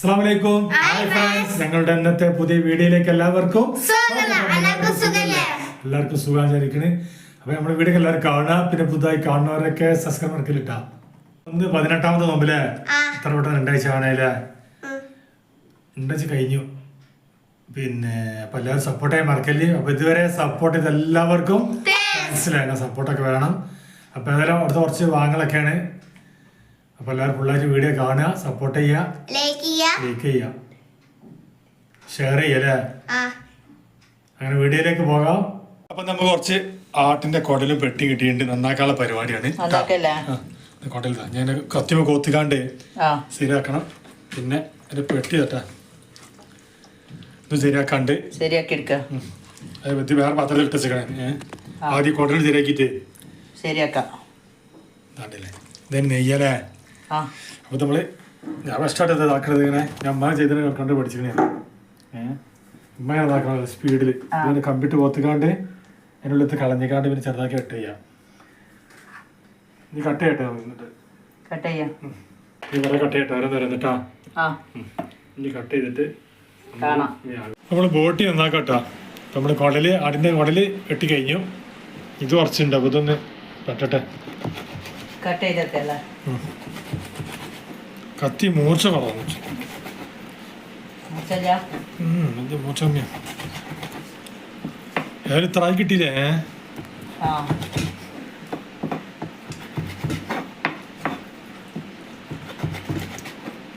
അസ്സലാമലൈക്കും. Hi friends, ഞങ്ങളുടെ ഇന്നത്തെ പുതിയ വീഡിയോയിലേക്ക് എല്ലാവർക്കും എല്ലാവർക്കും സുഖാചരിക്കണ്. അപ്പൊ നമ്മുടെ വീഡിയോ എല്ലാവരും കാണുക. പിന്നെ പുതുതായി കാണുന്നവരൊക്കെ സബ്സ്ക്രൈബ് മറക്കില്ല. ഒന്ന് 18ാമത്തെ നോമ്പില്ലേ, എത്ര പെട്ടെന്ന് 2 ആഴ്ച ആവണേല്ലേ. 2 ആഴ്ച കഴിഞ്ഞു. പിന്നെ അപ്പൊ എല്ലാവരും സപ്പോർട്ട് ചെയ്യാൻ മറക്കല്ലേ. അപ്പൊ ഇതുവരെ സപ്പോർട്ട് ചെയ്ത എല്ലാവർക്കും മനസ്സിലാക്കണം, സപ്പോർട്ടൊക്കെ വേണം. അപ്പൊ ഏതായാലും അവിടുത്തെ കുറച്ച് വാങ്ങലൊക്കെയാണ്. അപ്പൊ എല്ലാവരും ഫുള്ളായിട്ട് വീഡിയോ കാണുക, സപ്പോർട്ട് ചെയ്യുക, ലൈക്ക് ചെയ്യുക, ഷെയർ ചെയ്യല്ലേ. അങ്ങനെ വീഡിയോയിലേക്ക് പോകാം. അപ്പൊ നമുക്ക് കുറച്ച് ആട്ടിന്റെ കുടലും പെട്ടി കിട്ടിയിട്ടുണ്ട്. നന്നാക്കാനുള്ള പരിപാടിയാണ്. കുടൽ ഞാൻ കത്തിമ കോത്തിക്കാണ്ട് ശരിയാക്കണം. പിന്നെ അതിന്റെ പെട്ടി തട്ടാ ഇത് ശരിയാക്കാണ്ട് ശരിയാക്കി എടുക്ക. അത് വേറെ പാത്രത്തിൽ ഇട്ടേക്കണേ. ആദ്യം കുടൽ ശരിയാക്കിട്ട് ശരിയാക്കാം. ഇതന്നെ നെയ്യല്ലേ. അപ്പൊ നമ്മള് ഞാൻ ഫസ്റ്റായിട്ട് ഇതാക്കണത് ഇങ്ങനെ ഞാൻ അമ്മ ചെയ്തതിന് കണ്ട് പഠിച്ചിക്കണേ. ഉമ്മയാണ് ഇതാക്കണത് സ്പീഡിൽ. ഇതിന് കമ്പിട്ട് പോത്തിക്കാണ്ട് അതിനുള്ളിൽ കളഞ്ഞിക്കാണ്ട് പിന്നെ ചെറുതാക്കി കട്ട് ചെയ്യാം. ഇനി കട്ട് ചെയ്യട്ടെ, കട്ട് ചെയ്യാം. ഇനി വേറെ കട്ട് ചെയ്യട്ടെ, ഓരോന്ന് വരുന്നിട്ടാ. ഇനി കട്ട് ചെയ്തിട്ട് നമ്മള് ബോട്ടി നന്നാക്കട്ടാ. നമ്മള് കുടല് ആടിന്റെ കുടല് വെട്ടി കഴിഞ്ഞു. ഇത് കുറച്ചുണ്ട്. അപ്പൊ ഇതൊന്ന് കട്ടട്ടെ. കട്ട് ചെയ്തിട്ടല്ലേ കത്തി മൂർച്ച കുറവാണ്. മൂർച്ച കമ്മിയാ. ഏതായാലും ഇത്ര ആയി കിട്ടിയില്ലേ.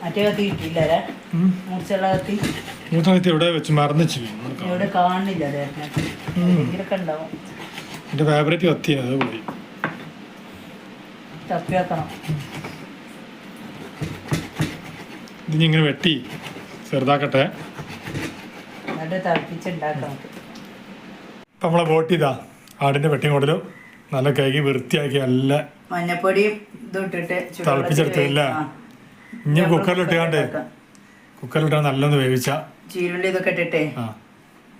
മറ്റേ കത്തി കിട്ടിയില്ലേ. മൂർച്ചയുള്ള കത്തി മൂർച്ച കത്തി എവിടെ വെച്ച് മറന്നിച്ചു. ഇവിടെ കാണില്ല. ഉണ്ടാവും. എന്റെ ഫേവറേറ്റ് കത്തിയാ, അത് പോയി. തപ്പി വെക്കണം. ഇത് ഇങ്ങനെ വെട്ടി ചെറുതാക്കട്ടെ. ഇപ്പം നമ്മളെ ബോട്ടി ഇതാ ആടിന്റെ വെട്ടി കൊണ്ടലും നല്ല കഴുകി വൃത്തിയാക്കി നല്ല മഞ്ഞപ്പൊടിയും ഇട്ടിട്ട് തിളപ്പിച്ചെടുത്തില്ല. ഇനി കുക്കറിലിട്ടാണ്ട് നല്ലൊന്ന് വേവിച്ച ചീരുള്ളി ഇതൊക്കെ ഇട്ടിട്ടേ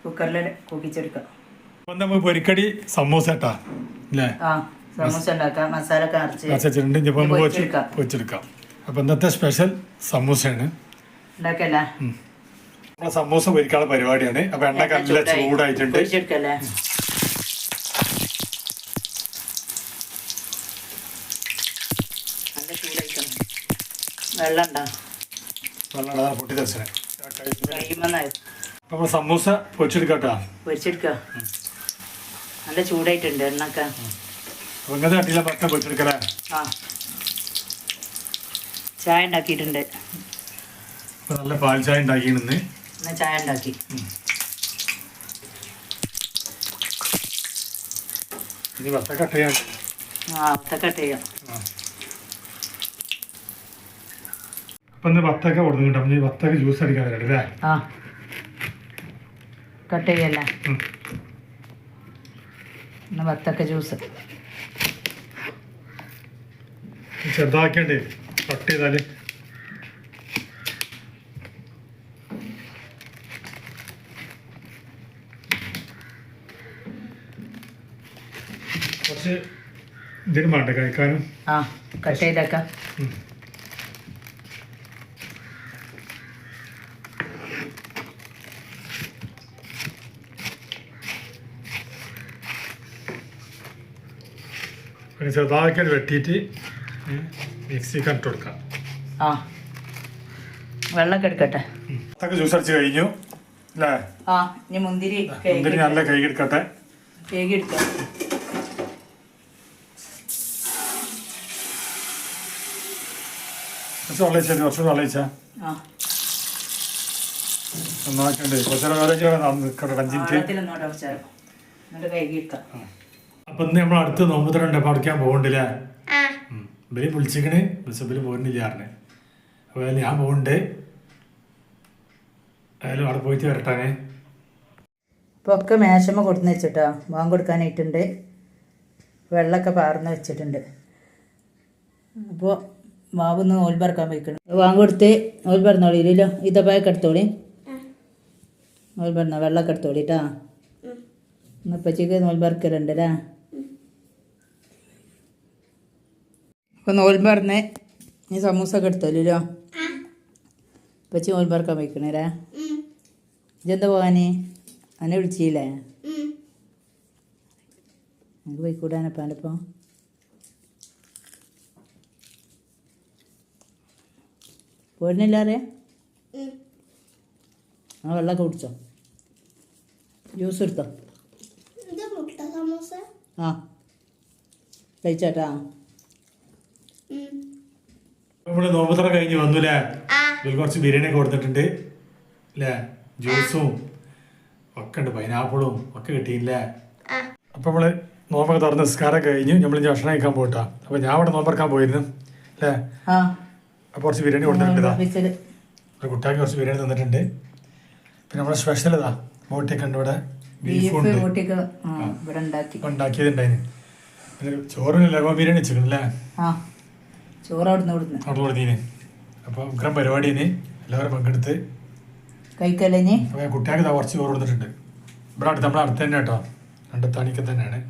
കുക്കറിൽ കൂക്കിച്ചെടുക്കാം. അപ്പം നമുക്ക് പൊരിക്കടി സമൂസ ഇട്ടാ അല്ലേ. സമൂസ ഉണ്ടാക്കാം. മസാല പൊരിച്ചെടുക്കാം. അപ്പൊ ഇന്നത്തെ സ്പെഷ്യൽ സമൂസയാണ്. സമൂസ പൊരിക്കാനുള്ള പരിപാടിയാണ്. അപ്പൊ എണ്ണ നല്ല ചൂടായിട്ടുണ്ട്. പൊട്ടി തെറിച്ചേ. അപ്പൊ സമൂസ പൊരിച്ചെടുക്കാട്ടാ. നല്ല ചൂടായിട്ടുണ്ട് എണ്ണക്ക. അപ്പൊ ഇങ്ങനത്തെ കട്ടിയില്ല ഭക്ഷണം പൊരിച്ചെടുക്കലേ. ചായ ഉണ്ടാക്കിയിട്ടുണ്ട്. നല്ല പാൽ ചായ ഉണ്ടാക്കിയിട്ടുണ്ട്. ചായ ഉണ്ടാക്കി. ഇനി വത്ത കട്ട് ചെയ്യാം. കട്ട് ചെയ്യാം. അപ്പൊ ഇന്ന് വത്തൊക്കെ കൊടുക്കുന്നുണ്ട്. അപ്പൊ വത്തൊക്കെ ജ്യൂസ് അടിക്കാൻ വരട്ടെ. കട്ട് ചെയ്യല്ലേ. വത്തൊക്കെ ജ്യൂസ് ചെറുതാക്കണ്ടേ കട്ട് ചെയ്താല്. കുറച്ച് ഇതിനും വേണ്ട കഴിക്കാനും. കട്ട് ചെയ്തേക്കാം. ചെറുതാക്കി വെട്ടിയിട്ട് മിക്സിക്ക് ഇട്ട് കൊടുക്കാം. വെള്ളമൊക്കെ എടുക്കട്ടെ. ജ്യൂസ് അടിച്ച് കഴിഞ്ഞു അല്ലേ. ഇനി മുന്തിരി നല്ല കഴുകി എടുക്കട്ടെ. എടുക്കാം. കുറച്ച് വെള്ളയിച്ച നന്നാക്കണ്ടേ. അപ്പൊ ഇന്ന് നമ്മൾ അടുത്ത് നോമ്പുതരണ്ട് പഠിക്കാൻ പോകണ്ടില്ലേ. ഇവര് വിളിച്ചിക്കണ്. വിളിച്ചപ്പോ പോരുന്നില്ല പറഞ്ഞേ. അപ്പൊ ഞാൻ പോകണ്ട്. ആയാലും അവിടെ പോയിട്ട് വരട്ടാനേ. അപ്പോൾ ഒക്കെ മേശമ്മ കൊടുന്ന് വെച്ചിട്ടോ. വാങ്ങ കൊടുക്കാനായിട്ടുണ്ട്. വെള്ളമൊക്കെ പാർന്ന് വെച്ചിട്ടുണ്ട്. അപ്പോൾ മാവൊന്ന് നോൽബറക്കാൻ പോയിക്കണം. വാങ്ങ കൊടുത്ത് നോൽബറന്നോളില്ലോ. ഇതപ്പായൊക്കെ എടുത്തോളി. നോൽബറന്നോ വെള്ളമൊക്കെ എടുത്തോളിട്ടാ. ഇന്നിപ്പച്ചക്ക് നോൽബറക്കലുണ്ട് അല്ലേ. അപ്പോൾ നോൽബറന്ന് ഈ സമൂസ ഒക്കെ എടുത്തോളില്ലോ. ഉപ്പച്ചി നോൽമ്പറക്കാൻ പോയിക്കണേരാ ഇജെന്താ പോകാന് അന്നെ വിളിച്ചില്ലേ നമുക്ക് പോയിക്കൂടാനപ്പാൻ്റെപ്പം പോരുന്നില്ലാറേ ആ വെള്ളമൊക്കെ കുടിച്ചോ ജ്യൂസ് എടുത്തോ ആ കഴിച്ചാട്ടാ നമ്മള് നോമ്പുതറ കഴിഞ്ഞ് വന്നുല്ലേ ഇതിൽ കുറച്ച് ബിരിയാണി ഒക്കെ കൊടുത്തിട്ടുണ്ട് അല്ലേ ജ്യൂസും ഒക്കെ ഉണ്ട് പൈനാപ്പിളും ഒക്കെ കിട്ടിയില്ലേ അപ്പൊ നമ്മള് നോമ്പൊക്കെ തുറന്ന് നിസ്കാരം കഴിഞ്ഞു നമ്മൾ ഭക്ഷണം കഴിക്കാൻ പോയിട്ടാ അപ്പൊ ഞാൻ അവിടെ നോമ്പറക്കാൻ പോയിരുന്നു അല്ലേ ആ അപ്പൊ കുറച്ച് ബിരിയാണി കൊടുത്തിട്ടുണ്ട് ഒരു കുട്ടിയാക്കി കുറച്ച് ബിരിയാണി തന്നിട്ടുണ്ട് പിന്നെ നമ്മുടെ സ്പെഷ്യൽ ഇതാ ബോട്ടിയൊക്കെ ഉണ്ട് ഇവിടെ ബീഫുണ്ട് ഇവിടെ ഉണ്ടാക്കി ഉണ്ടാക്കിയതുണ്ടായിന് പിന്നെ ചോറിന് ലഗോ ബിരിയാണി വെച്ചിട്ടുണ്ടല്ലേ ആ ചോറ് അവിടുന്ന് ഇവിടുന്ന് അവിടെ കൊടുത്തീന് അപ്പൊ ഉഗ്രം പരിപാടിന് എല്ലാവരും പങ്കെടുത്ത് കഴിക്കല്ലേ അപ്പൊ കുട്ടിയാൾക്ക് ഇതാ കുറച്ച് ചോറ് കൊടുത്തിട്ടുണ്ട് ഇവിടെ അടുത്ത് നമ്മളെ അടുത്ത് തന്നെ കേട്ടോ രണ്ടത്താണിക്ക് തന്നെയാണ്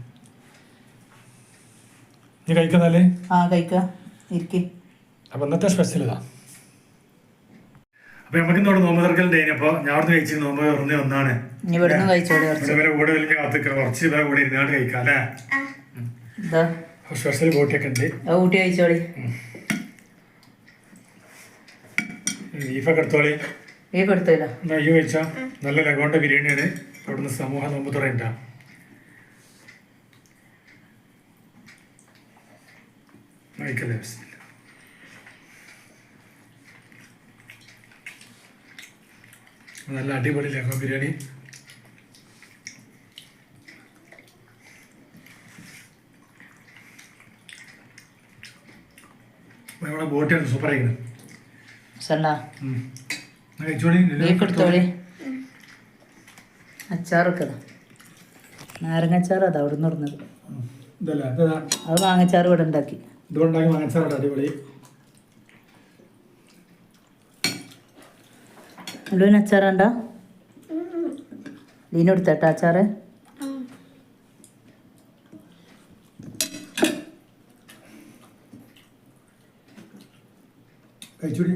നീ കഴിക്കുന്നല്ലേ ആ കഴിക്ക ഇരിക്കും അപ്പൊ ഇന്നത്തെ സ്പെഷ്യൽ ഇതാ അപ്പൊ നമുക്ക് ഇന്നോട് നോമ്പ് തുറക്കലുണ്ട് അപ്പൊ ഞാൻ അവിടെ കഴിച്ച് നോമ്പ് തുറന്ന് ഒന്നാണ് ഇവിടുന്ന് കഴിച്ചോളൂ ഇവരെ കൂടെ വലിയ കാത്തിക്കണം കുറച്ച് ഇവരെ കൂടെ ഇരുന്നാണ്ട് കഴിക്കാം അല്ലേ സ്പെഷ്യൽ ബോട്ടിയൊക്കെ ഉണ്ട് ഊട്ടി കഴിച്ചോളി ബീഫൊക്കെ എടുത്തോളി ബീഫ് എടുത്തില്ല അയ്യോ കഴിച്ചാ നല്ല ലഗോണ്ട ബിരിയാണിയാണ് അവിടുന്ന് സമൂഹ നോമ്പ് തുറയുണ്ടാ കഴിക്കല്ലേ നല്ല അടിപൊളി ലഗോ ബിരിയാണി നമ്മുടെ ബോട്ടിയാണ് സൂപ്പർ ആയിരിക്കുന്നത് ബീഫ് എടുത്തോളി അച്ചാറൊക്കെ നാരങ്ങ അച്ചാർ അതാ അവിടെ നിന്ന് ഇടുന്നത് അത് മാങ്ങച്ചാർ ഇവിടെ ഉണ്ടാക്കി ഇതുകൊണ്ടാക്കി മാങ്ങച്ചാറുണ്ട് അടിപൊളി ലൂന് അച്ചാറുണ്ടോ ലീന എടുത്തേട്ടാ അച്ചാറ് കഴിച്ചോടി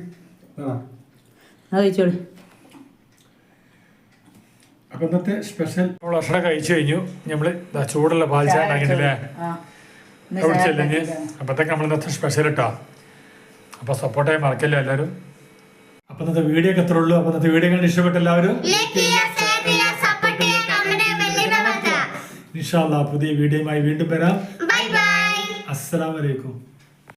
കഴിച്ചോളി അപ്പൊ ഇന്നത്തെ സ്പെഷ്യൽ നമ്മൾ ഭക്ഷണം കഴിച്ചു കഴിഞ്ഞു നമ്മള് ചൂടുള്ള പാൽ ചായ ഉണ്ടാക്കിയിട്ടില്ലേ കുടിച്ചല്ലേ അപ്പത്തേക്ക് നമ്മൾ ഇന്നത്തെ സ്പെഷ്യൽ ഇട്ടോ അപ്പൊ സപ്പോർട്ടായി മറക്കല്ലേ എല്ലാവരും അപ്പൊ ഇന്നത്തെ വീഡിയോ ഒക്കെ എത്ര ഉള്ളൂ അപ്പൊ ഇന്നത്തെ വീഡിയോ കണ്ട് ഇഷ്ടപ്പെട്ട എല്ലാവരും ഇൻഷാ അല്ലാഹ് പുതിയ വീഡിയോയുമായി വീണ്ടും വരാം. അസ്സലാമു അലൈക്കും.